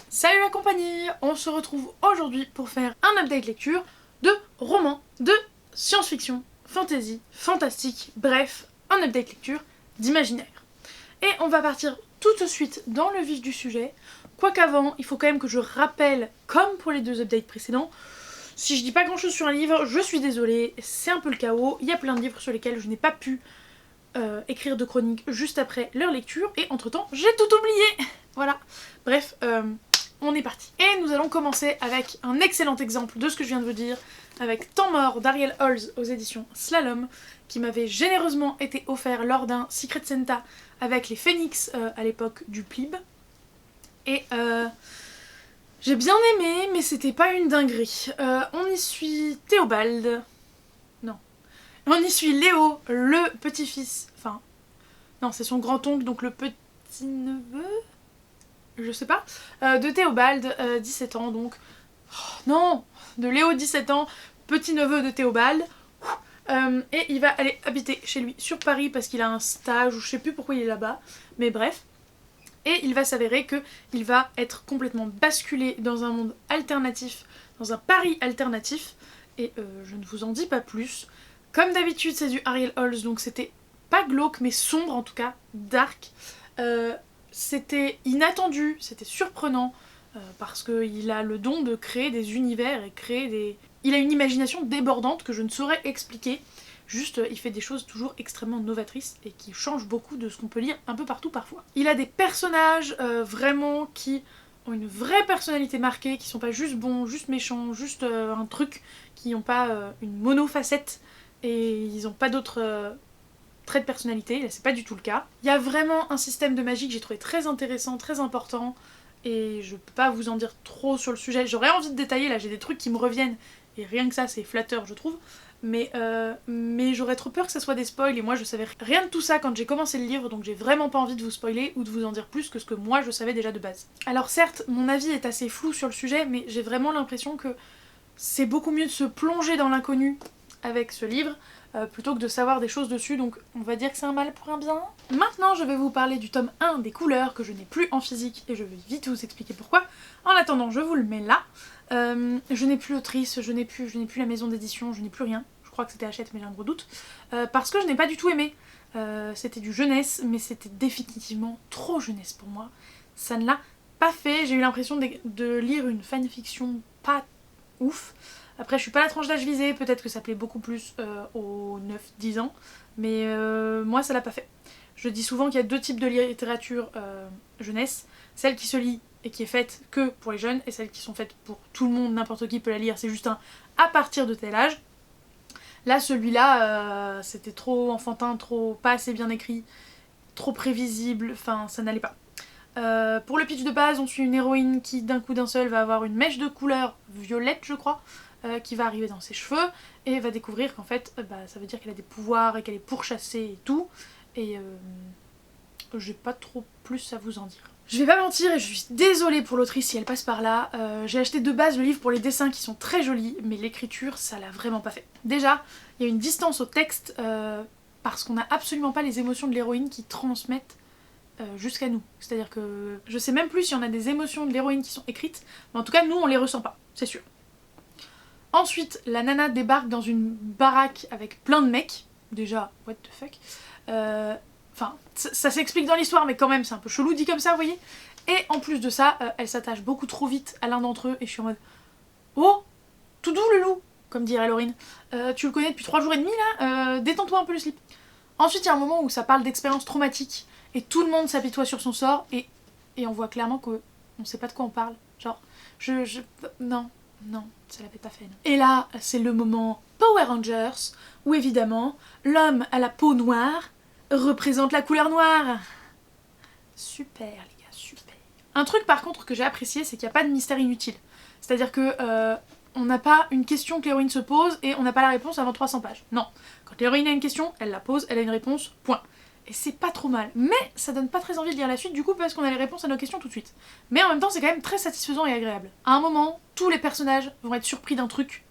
Salut la compagnie. On se retrouve aujourd'hui pour faire un update lecture de romans de science-fiction, fantasy, fantastique, bref, un update lecture d'imaginaire. Et on va partir tout de suite dans le vif du sujet, quoique avant, il faut quand même que je rappelle, comme pour les deux updates précédents, si je dis pas grand chose sur un livre, je suis désolée, c'est un peu le chaos, il y a plein de livres sur lesquels je n'ai pas pu écrire de chroniques juste après leur lecture, et entre temps, j'ai tout oublié. Voilà, bref, on est parti. Et nous allons commencer avec un excellent exemple de ce que je viens de vous dire, avec Temps mort d'Ariel Holz aux éditions Slalom, qui m'avait généreusement été offert lors d'un Secret Santa avec les Phoenix à l'époque du Plib. Et j'ai bien aimé, mais c'était pas une dinguerie. On y suit Théobald. Non. On y suit Léo, le petit-fils. Enfin, non, c'est son grand-oncle, donc le petit-neveu, je sais pas, de Théobald, 17 ans, donc... Oh, non, de Léo, 17 ans, petit-neveu de Théobald. Et il va aller habiter chez lui sur Paris parce qu'il a un stage, ou je sais plus pourquoi il est là-bas, mais bref. Et il va s'avérer qu'il va être complètement basculé dans un monde alternatif, dans un Paris alternatif, et je ne vous en dis pas plus. Comme d'habitude, c'est du Ariel Holz, donc c'était pas glauque, mais sombre en tout cas, dark. C'était inattendu, c'était surprenant, parce qu'il a le don de créer des univers et créer des... Il a une imagination débordante que je ne saurais expliquer. Juste, il fait des choses toujours extrêmement novatrices et qui changent beaucoup de ce qu'on peut lire un peu partout parfois. Il a des personnages vraiment qui ont une vraie personnalité marquée, qui sont pas juste bons, juste méchants, juste un truc, qui n'ont pas une monofacette et ils n'ont pas d'autres traits de personnalité. Là, c'est pas du tout le cas. Il y a vraiment un système de magie que j'ai trouvé très intéressant, très important, et je peux pas vous en dire trop sur le sujet. J'aurais envie de détailler, là j'ai des trucs qui me reviennent, et rien que ça c'est flatteur je trouve. Mais j'aurais trop peur que ça soit des spoils, et moi je savais rien de tout ça quand j'ai commencé le livre, donc j'ai vraiment pas envie de vous spoiler ou de vous en dire plus que ce que moi je savais déjà de base. Alors certes, mon avis est assez flou sur le sujet, mais j'ai vraiment l'impression que c'est beaucoup mieux de se plonger dans l'inconnu avec ce livre, plutôt que de savoir des choses dessus, donc on va dire que c'est un mal pour un bien. Maintenant je vais vous parler du tome 1 des couleurs, que je n'ai plus en physique, et je vais vite vous expliquer pourquoi. En attendant, je vous le mets là. Je n'ai plus l'autrice, je n'ai plus la maison d'édition, je n'ai plus rien. Je crois que c'était Hachette, mais j'ai un gros doute. Parce que je n'ai pas du tout aimé. C'était du jeunesse, mais c'était définitivement trop jeunesse pour moi. Ça ne l'a pas fait, j'ai eu l'impression de lire une fanfiction pas ouf. Après, je suis pas la tranche d'âge visée, peut-être que ça plaît beaucoup plus aux 9-10 ans, mais moi ça l'a pas fait. Je dis souvent qu'il y a deux types de littérature jeunesse, celle qui se lit et qui est faite que pour les jeunes, et celles qui sont faites pour tout le monde, n'importe qui peut la lire, c'est juste un à partir de tel âge. Là, celui-là, c'était trop enfantin, trop pas assez bien écrit, trop prévisible, enfin ça n'allait pas. Pour le pitch de base, on suit une héroïne qui d'un coup d'un seul va avoir une mèche de couleur violette, je crois, qui va arriver dans ses cheveux, et va découvrir qu'en fait, ça veut dire qu'elle a des pouvoirs et qu'elle est pourchassée et tout, et j'ai pas trop plus à vous en dire. Je vais pas mentir, et je suis désolée pour l'autrice si elle passe par là, j'ai acheté de base le livre pour les dessins qui sont très jolis, mais l'écriture, ça l'a vraiment pas fait. Déjà, il y a une distance au texte, parce qu'on n'a absolument pas les émotions de l'héroïne qui transmettent jusqu'à nous. C'est-à-dire que je sais même plus s'il y en a des émotions de l'héroïne qui sont écrites, mais en tout cas, nous, on les ressent pas, c'est sûr. Ensuite, la nana débarque dans une baraque avec plein de mecs. Déjà, what the fuck. Enfin, ça s'explique dans l'histoire, mais quand même, c'est un peu chelou dit comme ça, vous voyez. Et en plus de ça, elle s'attache beaucoup trop vite à l'un d'entre eux, et je suis en mode oh, tout doux le loup, comme dirait Laurine. Tu le connais depuis 3 jours et demi là, détends-toi un peu le slip. Ensuite, il y a un moment où ça parle d'expérience traumatique, et tout le monde s'apitoie sur son sort, et on voit clairement qu'on sait pas de quoi on parle. Genre, non, ça l'avait pas fait. Non. Et là, c'est le moment Power Rangers, où évidemment, l'homme à la peau noire représente la couleur noire. Super les gars, super. Un truc par contre que j'ai apprécié, c'est qu'il n'y a pas de mystère inutile. C'est-à-dire que on n'a pas une question que l'héroïne se pose et on n'a pas la réponse avant 300 pages. Non, quand l'héroïne a une question, elle la pose, elle a une réponse, point. Et c'est pas trop mal, mais ça donne pas très envie de lire la suite du coup parce qu'on a les réponses à nos questions tout de suite. Mais en même temps c'est quand même très satisfaisant et agréable. À un moment, tous les personnages vont être surpris d'un truc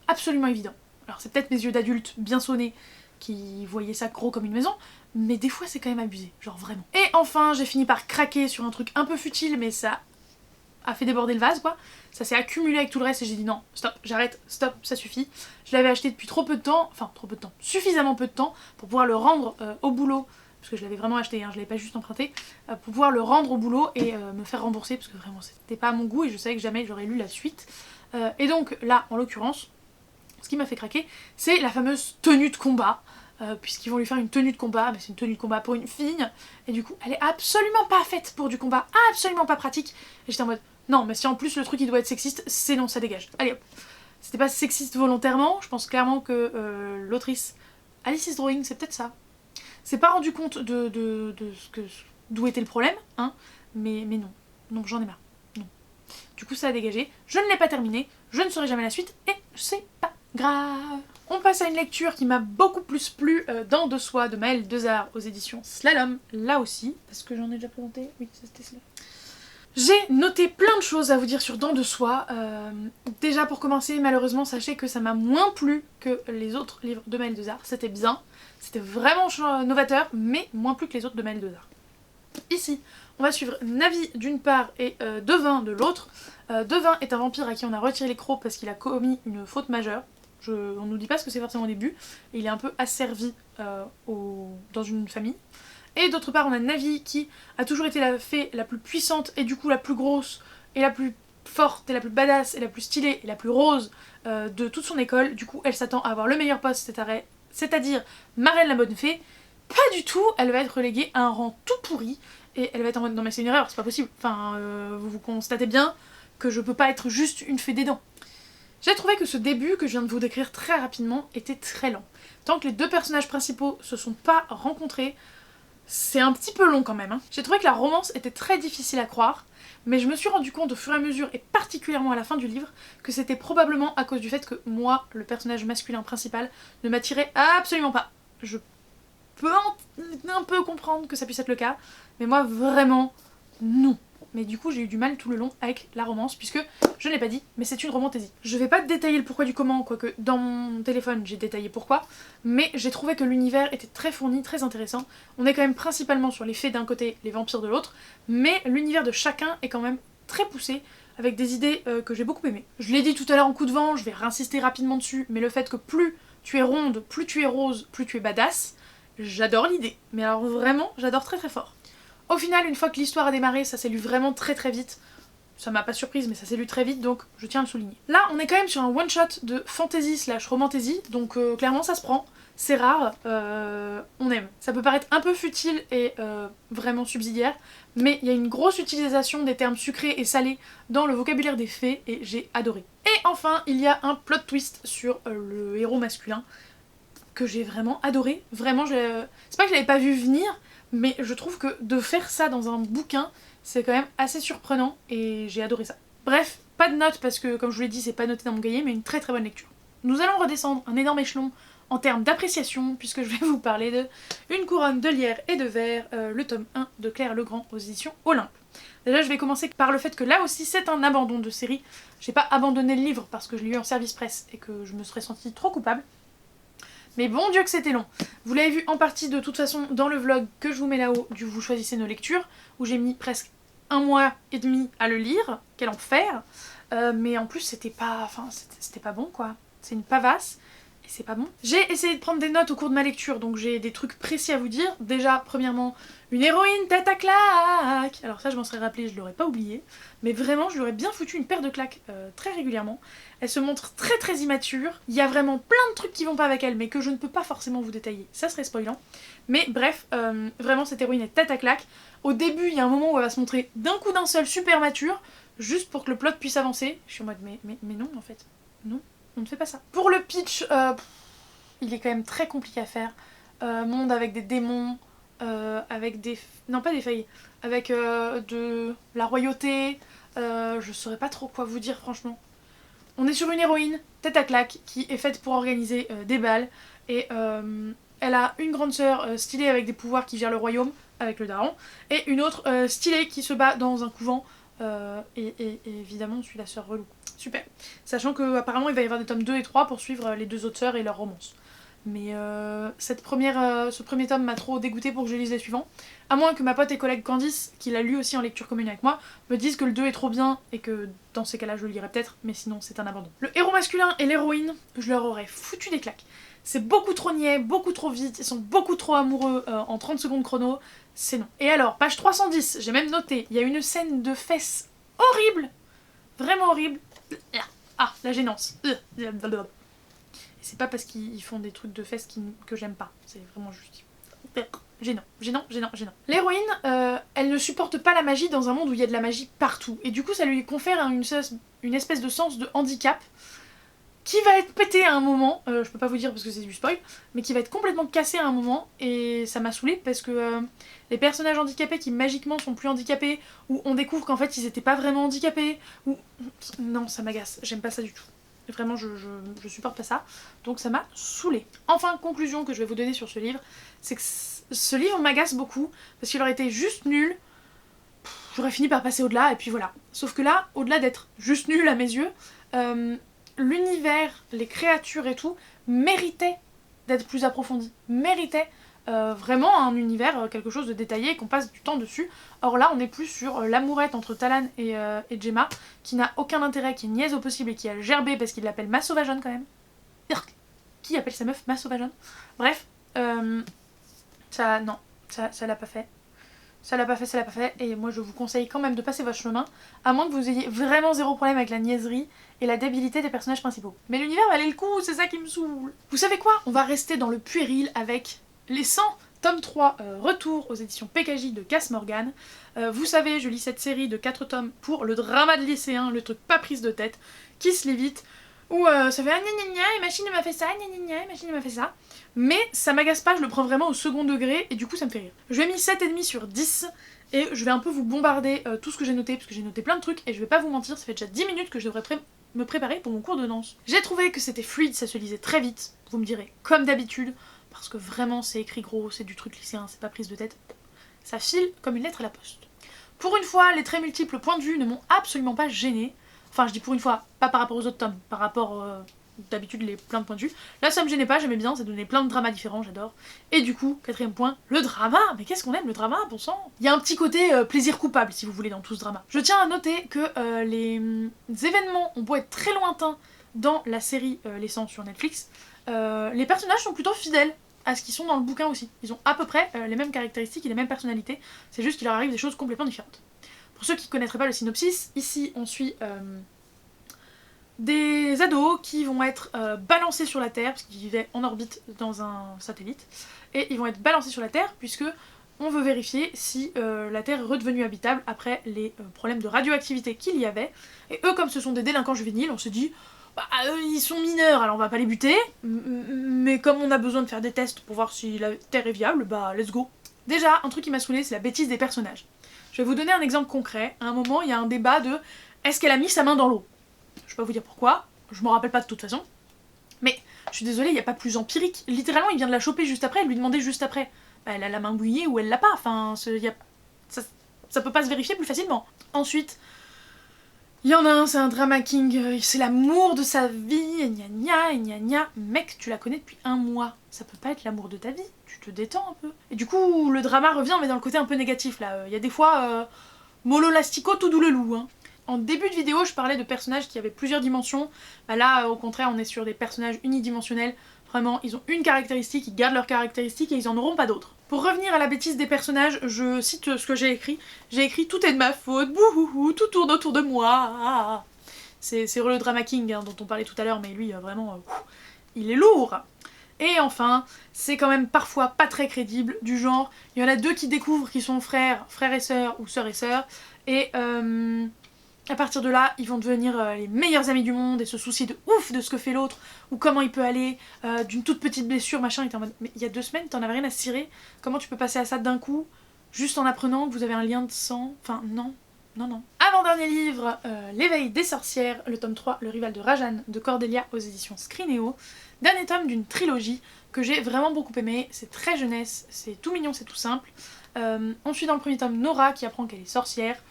absolument évident. Alors c'est peut-être mes yeux d'adulte bien sonnés qui voyaient ça gros comme une maison, mais des fois c'est quand même abusé, genre vraiment. Et enfin j'ai fini par craquer sur un truc un peu futile, mais ça a fait déborder le vase quoi. Ça s'est accumulé avec tout le reste et j'ai dit non, stop, j'arrête, stop, ça suffit. Je l'avais acheté depuis trop peu de temps, enfin trop peu de temps, suffisamment peu de temps pour pouvoir le rendre au boulot, parce que je l'avais vraiment acheté, hein, je l'avais pas juste emprunté, pour pouvoir le rendre au boulot et me faire rembourser, parce que vraiment c'était pas à mon goût et je savais que jamais j'aurais lu la suite. Et donc là, en l'occurrence, ce qui m'a fait craquer, c'est la fameuse tenue de combat. Puisqu'ils vont lui faire une tenue de combat, mais c'est une tenue de combat pour une fille, et du coup elle est absolument pas faite pour du combat, absolument pas pratique, et j'étais en mode non mais si en plus le truc il doit être sexiste, c'est non, ça dégage. Allez hop. C'était pas sexiste volontairement, je pense clairement que l'autrice Alice's Drawing, c'est peut-être ça. C'est pas rendu compte de d'où était le problème, hein, mais non, non j'en ai marre, non. Du coup ça a dégagé, je ne l'ai pas terminé, je ne saurai jamais la suite, et c'est pas grave. On passe à une lecture qui m'a beaucoup plus plu, Dents de soie de Maëlle Dezard aux éditions Slalom, là aussi, parce que j'en ai déjà présenté, oui c'était Slalom. J'ai noté plein de choses à vous dire sur Dents de soie. Déjà pour commencer, malheureusement, sachez que ça m'a moins plu que les autres livres de Maëlle Dezard. C'était bien, c'était vraiment novateur, mais moins plu que les autres de Maëlle Dezard. Ici, on va suivre Navi d'une part et Devin de l'autre. Devin est un vampire à qui on a retiré les crocs parce qu'il a commis une faute majeure. On nous dit pas ce que c'est forcément au début, et il est un peu asservi dans une famille. Et d'autre part on a Navi qui a toujours été la fée la plus puissante et du coup la plus grosse et la plus forte et la plus badass et la plus stylée et la plus rose de toute son école. Du coup elle s'attend à avoir le meilleur poste, c'est-à-dire marraine la bonne fée. Pas du tout, elle va être reléguée à un rang tout pourri et elle va être en mode non mais c'est une erreur, c'est pas possible. Enfin vous constatez bien que je peux pas être juste une fée des dents. J'ai trouvé que ce début que je viens de vous décrire très rapidement était très lent. Tant que les deux personnages principaux se sont pas rencontrés, c'est un petit peu long quand même. Hein. J'ai trouvé que la romance était très difficile à croire, mais je me suis rendu compte au fur et à mesure, et particulièrement à la fin du livre, que c'était probablement à cause du fait que moi, le personnage masculin principal, ne m'attirait absolument pas. Je peux un peu comprendre que ça puisse être le cas, mais moi vraiment, non. Mais du coup j'ai eu du mal tout le long avec la romance, puisque, je ne l'ai pas dit, mais c'est une romantaisie. Je vais pas détailler le pourquoi du comment, quoique dans mon téléphone j'ai détaillé pourquoi, mais j'ai trouvé que l'univers était très fourni, très intéressant. On est quand même principalement sur les fées d'un côté, les vampires de l'autre, mais l'univers de chacun est quand même très poussé, avec des idées que j'ai beaucoup aimées. Je l'ai dit tout à l'heure en coup de vent, je vais réinsister rapidement dessus, mais le fait que plus tu es ronde, plus tu es rose, plus tu es badass, j'adore l'idée. Mais alors vraiment, j'adore très très fort. Au final, une fois que l'histoire a démarré, ça s'est lu vraiment très très vite. Ça m'a pas surprise, mais ça s'est lu très vite, donc je tiens à le souligner. Là, on est quand même sur un one-shot de fantasy / romantasy, donc clairement ça se prend. C'est rare, on aime. Ça peut paraître un peu futile et vraiment subsidiaire, mais il y a une grosse utilisation des termes sucrés et salés dans le vocabulaire des fées, et j'ai adoré. Et enfin, il y a un plot twist sur le héros masculin, que j'ai vraiment adoré. Vraiment, c'est pas que je l'avais pas vu venir, mais je trouve que de faire ça dans un bouquin, c'est quand même assez surprenant et j'ai adoré ça. Bref, pas de notes parce que comme je vous l'ai dit, c'est pas noté dans mon cahier, mais une très très bonne lecture. Nous allons redescendre un énorme échelon en termes d'appréciation, puisque je vais vous parler de Une couronne de lierre et de verre, le tome 1 de Claire Legrand aux éditions Olympe. Déjà je vais commencer par le fait que là aussi c'est un abandon de série. J'ai pas abandonné le livre parce que je l'ai eu en service presse et que je me serais sentie trop coupable. Mais bon Dieu que c'était long. Vous l'avez vu en partie de toute façon dans le vlog que je vous mets là-haut du Vous choisissez nos lectures, où j'ai mis presque 1 mois et demi à le lire, quel enfer. Mais en plus c'était pas, enfin, c'était pas bon quoi. C'est une pavasse et c'est pas bon. J'ai essayé de prendre des notes au cours de ma lecture, donc j'ai des trucs précis à vous dire. Déjà, premièrement, une héroïne tête à claque. Alors ça je m'en serais rappelé, je l'aurais pas oublié. Mais vraiment, je lui aurais bien foutu une paire de claques très régulièrement. Elle se montre très très immature. Il y a vraiment plein de trucs qui vont pas avec elle, mais que je ne peux pas forcément vous détailler. Ça serait spoilant. Mais bref, vraiment cette héroïne est tête à claque. Au début, il y a un moment où elle va se montrer d'un coup d'un seul super mature, juste pour que le plot puisse avancer. Je suis en mode mais non en fait. Non, on ne fait pas ça. Pour le pitch, il est quand même très compliqué à faire. Monde avec des démons, avec des... Non pas des failles, avec de la royauté, je saurais pas trop quoi vous dire franchement. On est sur une héroïne, tête à claque, qui est faite pour organiser des balles, et elle a une grande sœur stylée avec des pouvoirs qui gère le royaume, avec le daron, et une autre stylée qui se bat dans un couvent, et évidemment on suit la sœur relou. Super. Sachant qu'apparemment il va y avoir des tomes 2 et 3 pour suivre les deux autres sœurs et leur romance. Mais ce premier tome m'a trop dégoûté pour que je lise les suivants. À moins que ma pote et collègue Candice, qui l'a lu aussi en lecture commune avec moi, me dise que le 2 est trop bien et que dans ces cas-là je le lirai peut-être, mais sinon c'est un abandon. Le héros masculin et l'héroïne, je leur aurais foutu des claques. C'est beaucoup trop niais, beaucoup trop vite, ils sont beaucoup trop amoureux en 30 secondes chrono, c'est non. Et alors, page 310, j'ai même noté, il y a une scène de fesses horrible, vraiment horrible. Ah, la gênance. C'est pas parce qu'ils font des trucs de fesses que j'aime pas. C'est vraiment juste... Gênant, gênant, gênant, gênant. L'héroïne, elle ne supporte pas la magie dans un monde où il y a de la magie partout. Et du coup, ça lui confère une espèce de sens de handicap qui va être pété à un moment. Je peux pas vous dire parce que c'est du spoil, mais qui va être complètement cassé à un moment. Et ça m'a saoulée parce que les personnages handicapés qui magiquement sont plus handicapés, ou on découvre qu'en fait ils étaient pas vraiment handicapés, ou... Non, ça m'agace, j'aime pas ça du tout. Vraiment, je supporte pas ça. Donc ça m'a saoulée. Enfin, conclusion que je vais vous donner sur ce livre, c'est que ce livre m'agace beaucoup, parce qu'il aurait été juste nul. J'aurais fini par passer au-delà, et puis voilà. Sauf que là, au-delà d'être juste nul à mes yeux, l'univers, les créatures et tout, méritaient d'être plus approfondis. Méritaient vraiment un univers, quelque chose de détaillé, et qu'on passe du temps dessus. Or là, on est plus sur l'amourette entre Talan et Gemma, qui n'a aucun intérêt, qui est niaise au possible et qui a gerbé parce qu'il l'appelle ma sauvageonne quand même. Qui appelle sa meuf ma sauvageonne? Bref, ça l'a pas fait. Ça l'a pas fait, et moi je vous conseille quand même de passer votre chemin, à moins que vous ayez vraiment zéro problème avec la niaiserie et la débilité des personnages principaux. Mais l'univers valait le coup, c'est ça qui me saoule. Vous savez quoi? On va rester dans le puéril avec les 100 tome 3, retour aux éditions PKJ de Cass Morgan. Vous savez, je lis cette série de 4 tomes pour le drama de lycéen, le truc pas prise de tête, qui se lit vite, où ça fait ah gna gna gna, et machine m'a fait ça, gna gna gna, et machine m'a fait ça. Mais ça m'agace pas, je le prends vraiment au second degré, et du coup ça me fait rire. Je lui ai mis 7,5 sur 10, et je vais un peu vous bombarder tout ce que j'ai noté, parce que j'ai noté plein de trucs, et je vais pas vous mentir, ça fait déjà 10 minutes que je devrais me préparer pour mon cours de danse. J'ai trouvé que c'était fluide, ça se lisait très vite, vous me direz, comme d'habitude, parce que vraiment c'est écrit gros, c'est du truc lycéen, c'est pas prise de tête. Ça file comme une lettre à la poste. Pour une fois, les très multiples points de vue ne m'ont absolument pas gênée. Enfin, je dis pour une fois, pas par rapport aux autres tomes, par rapport d'habitude les plein de points de vue. Là, ça me gênait pas, j'aimais bien, ça donnait plein de dramas différents, j'adore. Et du coup, 4ème point, le drama. Mais qu'est-ce qu'on aime le drama, bon sang. Il y a un petit côté plaisir coupable, si vous voulez, dans tout ce drama. Je tiens à noter que les événements ont beau être très lointains dans la série Les 100 sur Netflix, les personnages sont plutôt fidèles à ce qu'ils sont dans le bouquin aussi. Ils ont à peu près les mêmes caractéristiques et les mêmes personnalités, c'est juste qu'il leur arrive des choses complètement différentes. Pour ceux qui ne connaîtraient pas le synopsis, ici on suit des ados qui vont être balancés sur la Terre, parce qu'ils vivaient en orbite dans un satellite, et ils vont être balancés sur la Terre puisque on veut vérifier si la Terre est redevenue habitable après les problèmes de radioactivité qu'il y avait. Et eux, comme ce sont des délinquants juvéniles, on se dit bah, ils sont mineurs, alors on va pas les buter, mais comme on a besoin de faire des tests pour voir si la Terre est viable, bah let's go. Déjà, un truc qui m'a saoulé, c'est la bêtise des personnages. Je vais vous donner un exemple concret. À un moment, il y a un débat de est-ce qu'elle a mis sa main dans l'eau? Je vais pas vous dire pourquoi, je m'en rappelle pas de toute façon. Mais je suis désolée, il n'y a pas plus empirique. Littéralement, il vient de la choper juste après, et lui demander juste après. Bah, elle a la main mouillée ou elle l'a pas, enfin, ça peut pas se vérifier plus facilement. Ensuite, il y en a un, c'est un drama king, c'est l'amour de sa vie, et gna gna, et gna gna. Mec, tu la connais depuis 1 mois, ça peut pas être l'amour de ta vie, tu te détends un peu. Et du coup, le drama revient, mais dans le côté un peu négatif, là. Il y a des fois, mollo lastico, tout doux le loup, hein. En début de vidéo, je parlais de personnages qui avaient plusieurs dimensions. Bah là, au contraire, on est sur des personnages unidimensionnels. Vraiment, ils ont une caractéristique, ils gardent leur caractéristique et ils en auront pas d'autres. Pour revenir à la bêtise des personnages, je cite ce que j'ai écrit. J'ai écrit « Tout est de ma faute, bouhouhou, tout tourne autour de moi ». C'est le drama king hein, dont on parlait tout à l'heure, mais lui, vraiment, il est lourd. Et enfin, c'est quand même parfois pas très crédible, du genre, il y en a 2 qui découvrent qu'ils sont frères et sœurs, ou sœurs et sœurs, et à partir de là, ils vont devenir les meilleurs amis du monde et se soucier de ouf de ce que fait l'autre, ou comment il peut aller, d'une toute petite blessure, machin, et t'es en mode, mais il y a 2 semaines, t'en avais rien à cirer, comment tu peux passer à ça d'un coup, juste en apprenant que vous avez un lien de sang, enfin non, non, non. Avant-dernier livre, L'éveil des sorcières, le tome 3, Le rival de Rajan, de Cordelia aux éditions Scrineo, dernier tome d'une trilogie que j'ai vraiment beaucoup aimé, c'est très jeunesse, c'est tout mignon, c'est tout simple. On suit dans le premier tome Nora qui apprend qu'elle est sorcière,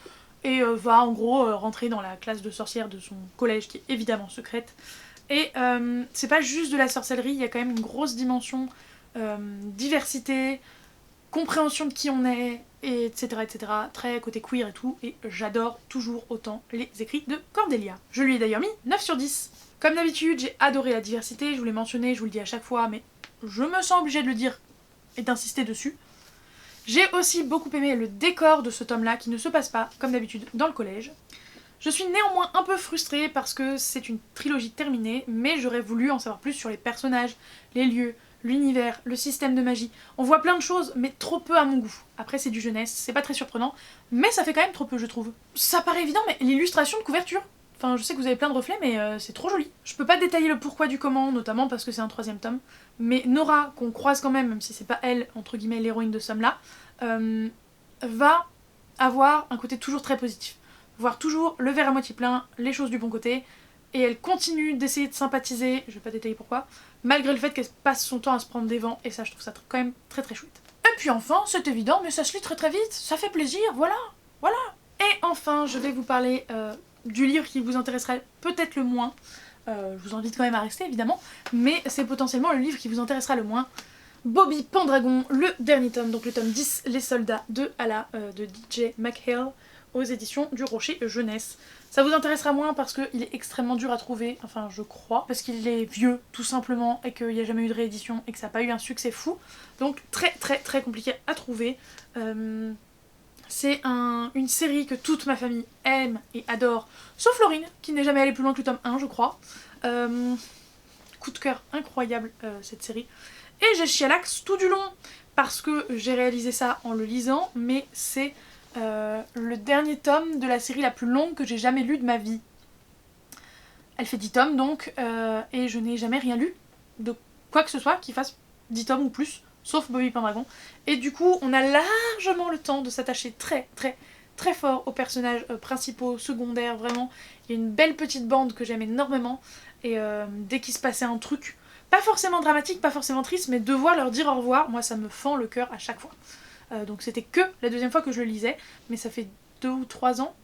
et va en gros rentrer dans la classe de sorcière de son collège qui est évidemment secrète. Et c'est pas juste de la sorcellerie, il y a quand même une grosse dimension diversité, compréhension de qui on est, etc., etc. Très côté queer et tout, et j'adore toujours autant les écrits de Cordelia. Je lui ai d'ailleurs mis 9 sur 10. Comme d'habitude, j'ai adoré la diversité, je vous l'ai mentionné, je vous le dis à chaque fois, mais je me sens obligée de le dire et d'insister dessus. J'ai aussi beaucoup aimé le décor de ce tome-là, qui ne se passe pas, comme d'habitude, dans le collège. Je suis néanmoins un peu frustrée parce que c'est une trilogie terminée, mais j'aurais voulu en savoir plus sur les personnages, les lieux, l'univers, le système de magie. On voit plein de choses, mais trop peu à mon goût. Après, c'est du jeunesse, c'est pas très surprenant, mais ça fait quand même trop peu, je trouve. Ça paraît évident, mais l'illustration de couverture, enfin, je sais que vous avez plein de reflets, mais c'est trop joli. Je peux pas détailler le pourquoi du comment, notamment parce que c'est un 3e tome, mais Nora, qu'on croise quand même si c'est pas elle, entre guillemets, l'héroïne de ce tome-là, va avoir un côté toujours très positif. Voir toujours le verre à moitié plein, les choses du bon côté, et elle continue d'essayer de sympathiser, je vais pas détailler pourquoi, malgré le fait qu'elle passe son temps à se prendre des vents, et ça je trouve ça quand même très très chouette. Et puis enfin, c'est évident, mais ça se lit très très vite, ça fait plaisir, voilà. Et enfin, je vais vous parler du livre qui vous intéresserait peut-être le moins, je vous invite quand même à rester évidemment, mais c'est potentiellement le livre qui vous intéressera le moins. Bobby Pendragon, le dernier tome, donc le tome 10, Les Soldats de Allah, de DJ McHale, aux éditions du Rocher Jeunesse. Ça vous intéressera moins parce qu'il est extrêmement dur à trouver, enfin je crois, parce qu'il est vieux tout simplement et qu'il n'y a jamais eu de réédition et que ça n'a pas eu un succès fou, donc très très très compliqué à trouver. C'est une série que toute ma famille aime et adore, sauf Laurine, qui n'est jamais allée plus loin que le tome 1 je crois. Coup de cœur incroyable cette série. Et j'ai chialax tout du long, parce que j'ai réalisé ça en le lisant, mais c'est le dernier tome de la série la plus longue que j'ai jamais lue de ma vie. Elle fait 10 tomes donc, et je n'ai jamais rien lu de quoi que ce soit qui fasse 10 tomes ou plus, sauf Bobby Pendragon. Et du coup, on a largement le temps de s'attacher très très très fort aux personnages principaux, secondaires, vraiment. Il y a une belle petite bande que j'aime énormément, et dès qu'il se passait un truc, pas forcément dramatique, pas forcément triste, mais devoir leur dire au revoir, moi ça me fend le cœur à chaque fois. Donc c'était que la 2e fois que je le lisais, mais ça fait 2 ou 3 ans,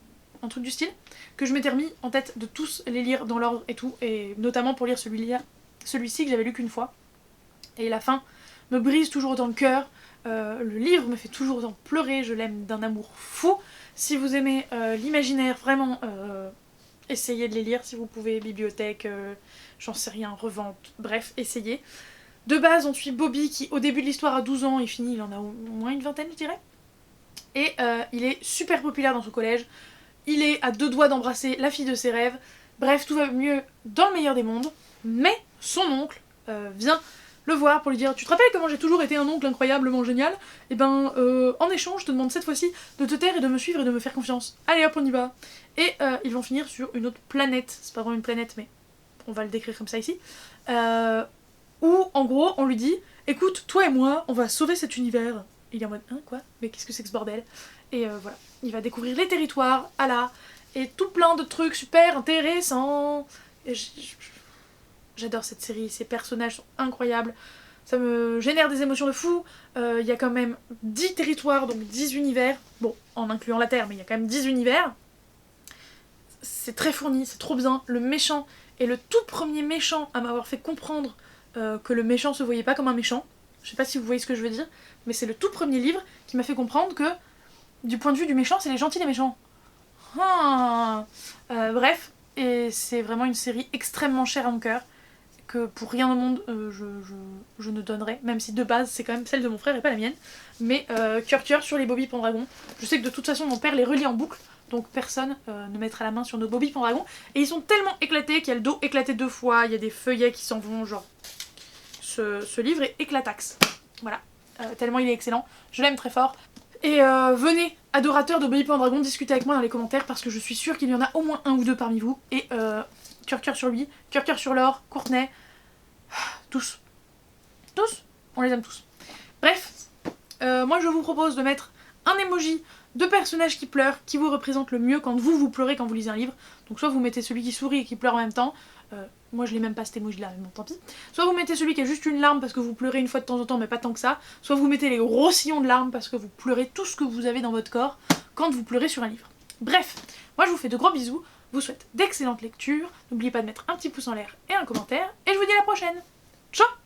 un truc du style, que je m'étais remis en tête de tous les lire dans l'ordre et tout, et notamment pour lire celui-ci que j'avais lu qu'une fois. Et la fin me brise toujours autant le cœur, le livre me fait toujours autant pleurer, je l'aime d'un amour fou. Si vous aimez l'imaginaire, vraiment, essayez de les lire si vous pouvez, bibliothèque, j'en sais rien, revente, bref, essayez. De base, on suit Bobby qui, au début de l'histoire, a 12 ans, il finit, il en a au moins une vingtaine, je dirais. Et il est super populaire dans son collège. Il est à 2 doigts d'embrasser la fille de ses rêves. Bref, tout va mieux dans le meilleur des mondes. Mais son oncle vient le voir pour lui dire « Tu te rappelles comment j'ai toujours été un oncle incroyablement génial ? Et ben, en échange, je te demande cette fois-ci de te taire et de me suivre et de me faire confiance. Allez hop, on y va !» Et ils vont finir sur une autre planète. C'est pas vraiment une planète, mais on va le décrire comme ça ici. Où, en gros, on lui dit « Écoute, toi et moi, on va sauver cet univers. » Il est en mode « Hein, quoi ? Mais qu'est-ce que c'est que ce bordel ?» Et voilà. Il va découvrir les territoires, Allah, et tout plein de trucs super intéressants. Et j'adore cette série, ces personnages sont incroyables. Ça me génère des émotions de fou. Il y a quand même 10 territoires, donc 10 univers. Bon, en incluant la Terre, mais il y a quand même 10 univers. C'est très fourni, c'est trop bien. Le méchant est le tout premier méchant à m'avoir fait comprendre que le méchant se voyait pas comme un méchant. Je sais pas si vous voyez ce que je veux dire, mais c'est le tout premier livre qui m'a fait comprendre que, du point de vue du méchant, c'est les gentils les méchants. Bref, et c'est vraiment une série extrêmement chère à mon cœur, que pour rien au monde je ne donnerais, même si de base c'est quand même celle de mon frère et pas la mienne. Mais cœur sur les Bobby Pendragon. Je sais que de toute façon mon père les relit en boucle, donc personne ne mettra la main sur nos Bobby Pendragon. Et ils sont tellement éclatés qu'il y a le dos éclaté 2 fois, il y a des feuillets qui s'en vont, genre... Ce livre est éclataxe. Voilà. Tellement il est excellent. Je l'aime très fort. Et venez, adorateurs de Bobby Pendragon, discuter avec moi dans les commentaires parce que je suis sûre qu'il y en a au moins 1 ou 2 parmi vous. Et cœur sur lui, cœur sur Laure, Courtenay, tous. Tous. On les aime tous. Bref, moi je vous propose de mettre un emoji de personnages qui pleurent, qui vous représente le mieux quand vous pleurez quand vous lisez un livre. Donc soit vous mettez celui qui sourit et qui pleure en même temps. Moi je l'ai même pas cet emoji là, mais bon tant pis. Soit vous mettez celui qui a juste une larme parce que vous pleurez une fois de temps en temps mais pas tant que ça. Soit vous mettez les gros sillons de larmes parce que vous pleurez tout ce que vous avez dans votre corps quand vous pleurez sur un livre. Bref, moi je vous fais de gros bisous. vous souhaite d'excellentes lectures. N'oubliez pas de mettre un petit pouce en l'air et un commentaire. Et je vous dis à la prochaine. Ciao!